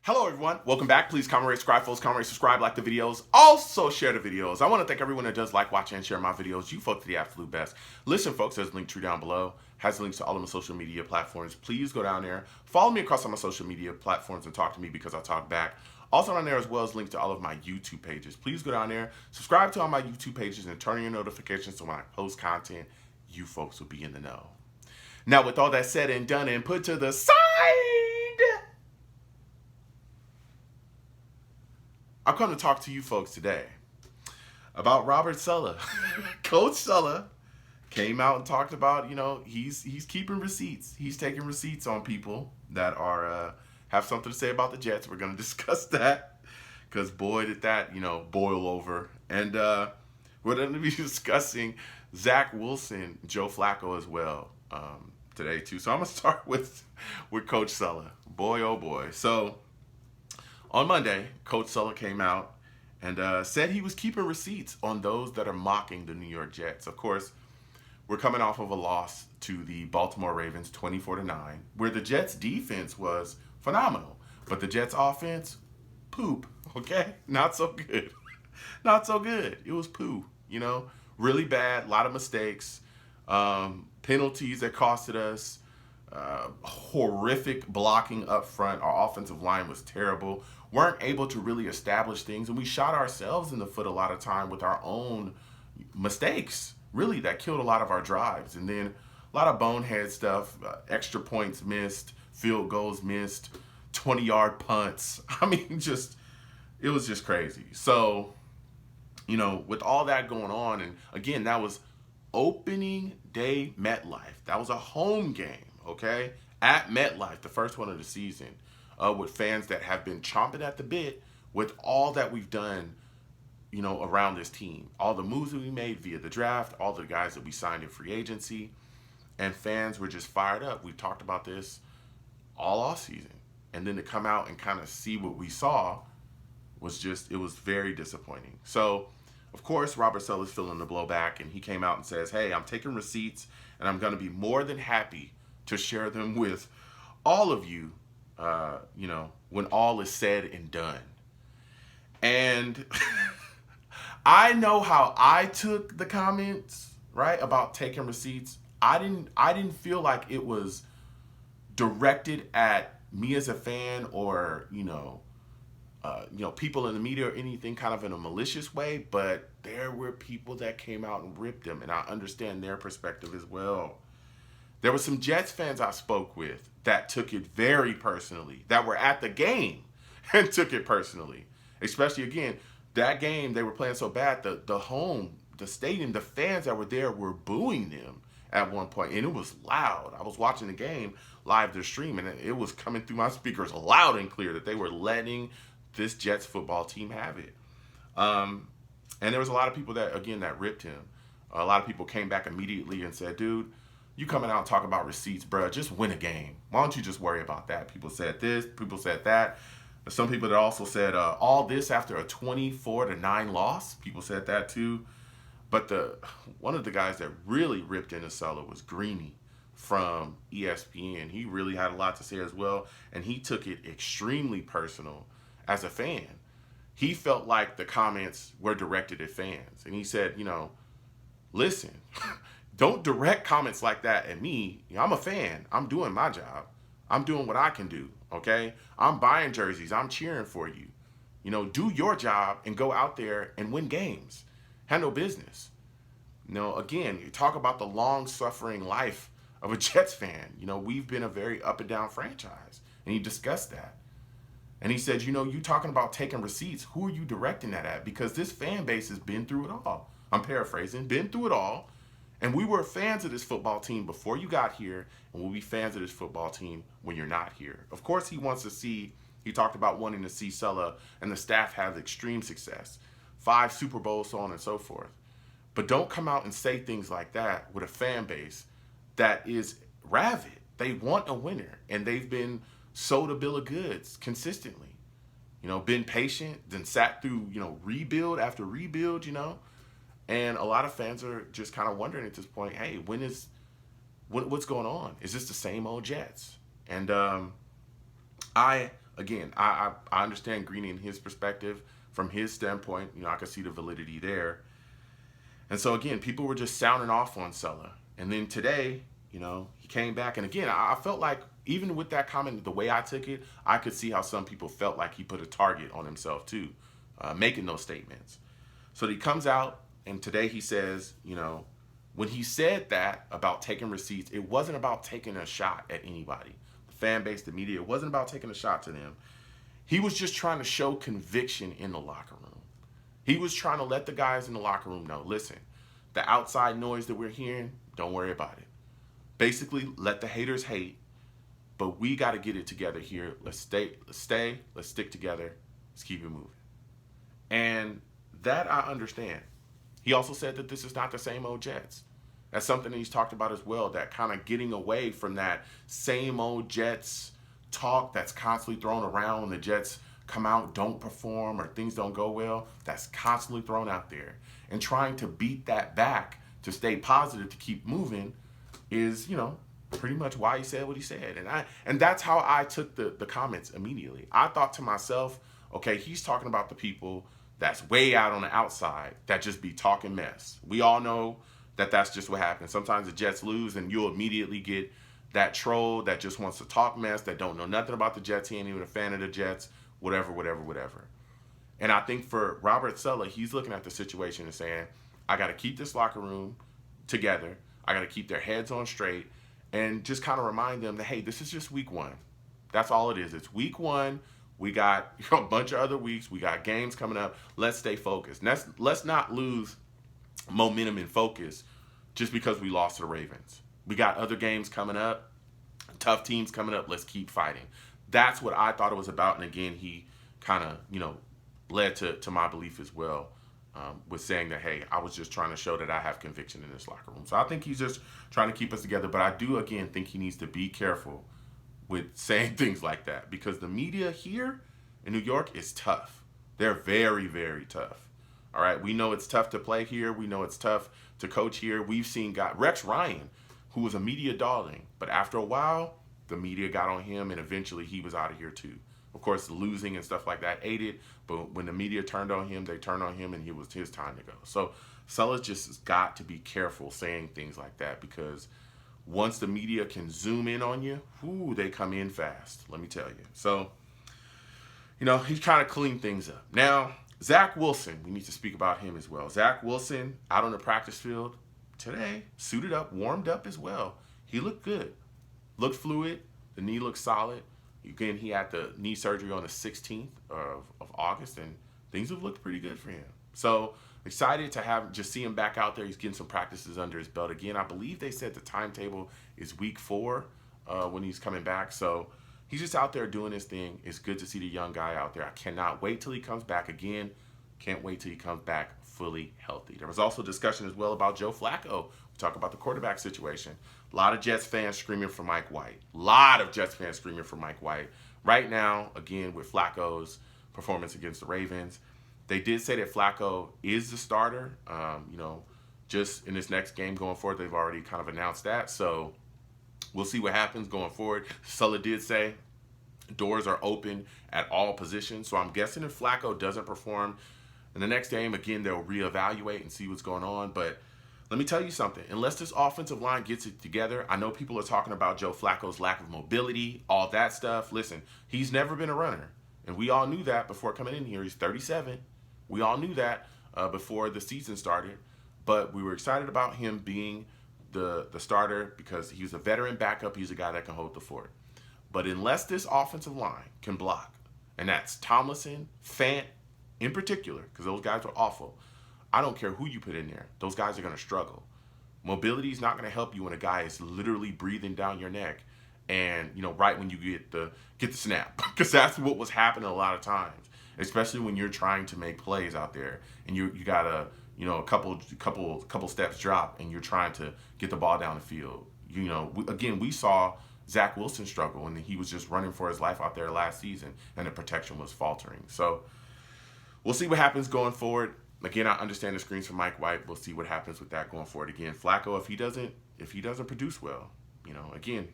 Hello everyone, welcome back. Please comment, rate, subscribe, folks. Comment, rate, subscribe, like the videos. Also share the videos. I want to thank everyone that does like, watch, and share my videos. You folks are the absolute best. Listen folks, there's a link tree down below. Has links to all of my social media platforms. Please go down there. Follow me across all my social media platforms and talk to me because I talk back. Also on there as well as links to all of my YouTube pages. Please go down there, subscribe to all my YouTube pages, and turn on your notifications so when I post content, you folks will be in the know. Now with all that said and done and put to the side, I've come to talk to you folks today about Robert Saleh. Coach Saleh came out and talked about, he's keeping receipts. He's taking receipts on people that are have something to say about the Jets. We're going to discuss that because boy, did that, boil over. And we're going to be discussing Zach Wilson, Joe Flacco as well today too. So I'm going to start with Coach Saleh. Boy, oh boy. So on Monday, Coach Saleh came out and said he was keeping receipts on those that are mocking the New York Jets. Of course, we're coming off of a loss to the Baltimore Ravens 24-9, where the Jets defense was phenomenal, but the Jets offense, poop, okay? Not so good. Not so good. It was poo, really bad, a lot of mistakes, penalties that costed us, horrific blocking up front. Our offensive line was terrible. Weren't able to really establish things, and we shot ourselves in the foot a lot of time with our own mistakes. Really, that killed a lot of our drives. And then a lot of bonehead stuff, extra points missed, field goals missed, 20-yard punts. I mean, it was just crazy. So, with all that going on, and again, that was opening day MetLife. That was a home game, okay? At MetLife, the first one of the season, with fans that have been chomping at the bit with all that we've done, around this team. All the moves that we made via the draft, all the guys that we signed in free agency, and fans were just fired up. We talked about this all off season. And then to come out and kind of see what we saw it was very disappointing. So, of course, Robert Saleh is feeling the blowback, and he came out and says, hey, I'm taking receipts, and I'm going to be more than happy to share them with all of you, when all is said and done. And I know how I took the comments, right, about taking receipts. I didn't feel like it was directed at me as a fan or, people in the media or anything kind of in a malicious way, but there were people that came out and ripped them, and I understand their perspective as well. There were some Jets fans I spoke with that took it very personally, that were at the game and took it personally. Especially, again, that game, they were playing so bad, the stadium, the fans that were there were booing them at one point, and it was loud. I was watching the game live to stream, and it was coming through my speakers loud and clear that they were letting this Jets football team have it. And there was a lot of people that ripped him. A lot of people came back immediately and said, dude, you coming out and talking about receipts, bro, just win a game. Why don't you just worry about that? People said this, people said that. Some people that also said all this after a 24-9 loss. People said that too. But one of the guys that really ripped into Saleh was Greeny from ESPN. He really had a lot to say as well, and he took it extremely personal as a fan. He felt like the comments were directed at fans, and he said, listen, don't direct comments like that at me. I'm a fan. I'm doing my job. I'm doing what I can do, okay? I'm buying jerseys. I'm cheering for you. Do your job and go out there and win games. Handle business. Again, you talk about the long-suffering life of a Jets fan. We've been a very up-and-down franchise, and he discussed that. And he said, you talking about taking receipts, who are you directing that at? Because this fan base has been through it all. I'm paraphrasing, been through it all. And we were fans of this football team before you got here, and we'll be fans of this football team when you're not here. Of course, he talked about wanting to see Saleh and the staff have extreme success, 5 Super Bowls, so on and so forth. But don't come out and say things like that with a fan base that is rabid. They want a winner, and they've been sold a bill of goods consistently. Been patient, then sat through, rebuild after rebuild, And a lot of fans are just kind of wondering at this point, hey, what's going on? Is this the same old Jets? And I again, I understand Greeny and his perspective from his standpoint. I can see the validity there. And so again, people were just sounding off on Saleh. And then today, he came back. And again, I felt like even with that comment, the way I took it, I could see how some people felt like he put a target on himself too, making those statements. So he comes out and today he says, when he said that about taking receipts, it wasn't about taking a shot at anybody. The fan base, the media, it wasn't about taking a shot to them. He was just trying to show conviction in the locker room. He was trying to let the guys in the locker room know, listen, the outside noise that we're hearing, don't worry about it. Basically, let the haters hate, but we got to get it together here. Let's stick together, let's keep it moving. And that I understand. He also said that this is not the same old Jets. That's something that he's talked about as well, that kind of getting away from that same old Jets talk that's constantly thrown around when the Jets come out, don't perform, or things don't go well. That's constantly thrown out there. And trying to beat that back to stay positive, to keep moving is, pretty much why he said what he said. And that's how I took the comments immediately. I thought to myself, okay, he's talking about the people that's way out on the outside that just be talking mess. We all know that that's just what happens. Sometimes the Jets lose and you'll immediately get that troll that just wants to talk mess, that don't know nothing about the Jets. He ain't even a fan of the Jets, whatever. And I think for Robert Saleh, he's looking at the situation and saying, I got to keep this locker room together. I got to keep their heads on straight and just kind of remind them that, hey, this is just week one. That's all it is. It's week one. We got a bunch of other weeks. We got games coming up. Let's stay focused. Let's not lose momentum and focus just because we lost to the Ravens. We got other games coming up, tough teams coming up. Let's keep fighting. That's what I thought it was about. And again, he kind of, led to my belief as well, with saying that, hey, I was just trying to show that I have conviction in this locker room. So I think he's just trying to keep us together. But I do, again, think he needs to be careful with saying things like that, because the media here in New York is tough. They're very, very tough. All right, we know it's tough to play here. We know it's tough to coach here. We've seen Rex Ryan, who was a media darling, but after a while, the media got on him, and eventually he was out of here too. Of course, losing and stuff like that ate it, but when the media turned on him, they turned on him, and it was his time to go. So Saleh just has got to be careful saying things like that, because once the media can zoom in on you, they come in fast, let me tell you. So, he's trying to clean things up. Now, Zach Wilson, we need to speak about him as well. Zach Wilson out on the practice field today, suited up, warmed up as well. He looked good, looked fluid. The knee looked solid. Again, he had the knee surgery on the 16th of August, and things have looked pretty good for him. So excited to just see him back out there. He's getting some practices under his belt again. I believe they said the timetable is week 4 when he's coming back. So he's just out there doing his thing. It's good to see the young guy out there. I cannot wait till he comes back again. Can't wait till he comes back fully healthy. There was also discussion as well about Joe Flacco. We talk about the quarterback situation. A lot of Jets fans screaming for Mike White. Right now, again, with Flacco's performance against the Ravens, they did say that Flacco is the starter. Just in this next game going forward, they've already kind of announced that. So we'll see what happens going forward. Saleh did say doors are open at all positions. So I'm guessing if Flacco doesn't perform in the next game, again, they'll reevaluate and see what's going on. But let me tell you something. Unless this offensive line gets it together, I know people are talking about Joe Flacco's lack of mobility, all that stuff. Listen, he's never been a runner. And we all knew that before coming in here. He's 37. We all knew that before the season started. But we were excited about him being the starter because he's a veteran backup. He's a guy that can hold the fort. But unless this offensive line can block, and that's Tomlinson, Fant in particular, because those guys are awful, I don't care who you put in there. Those guys are going to struggle. Mobility is not going to help you when a guy is literally breathing down your neck and, right when you get the snap. Because that's what was happening a lot of times, especially when you're trying to make plays out there and you got a couple steps drop and you're trying to get the ball down the field. We saw Zach Wilson struggle, and he was just running for his life out there last season, and the protection was faltering. So we'll see what happens going forward. Again, I understand the screens from Mike White. We'll see what happens with that going forward. Again, Flacco, if he doesn't produce well, again,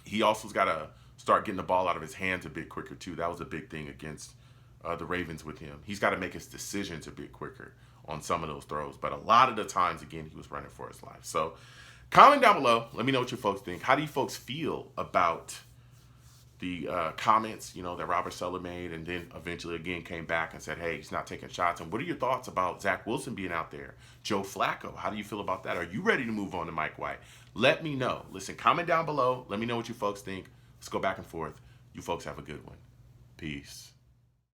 he also's got start getting the ball out of his hands a bit quicker too. That was a big thing against the Ravens with him. He's got to make his decisions a bit quicker on some of those throws. But a lot of the times, again, he was running for his life. So comment down below. Let me know what you folks think. How do you folks feel about the comments, that Robert Saleh made, and then eventually again came back and said, hey, he's not taking shots? And what are your thoughts about Zach Wilson being out there? Joe Flacco, how do you feel about that? Are you ready to move on to Mike White? Let me know. Listen, comment down below. Let me know what you folks think. Let's go back and forth. You folks have a good one. Peace.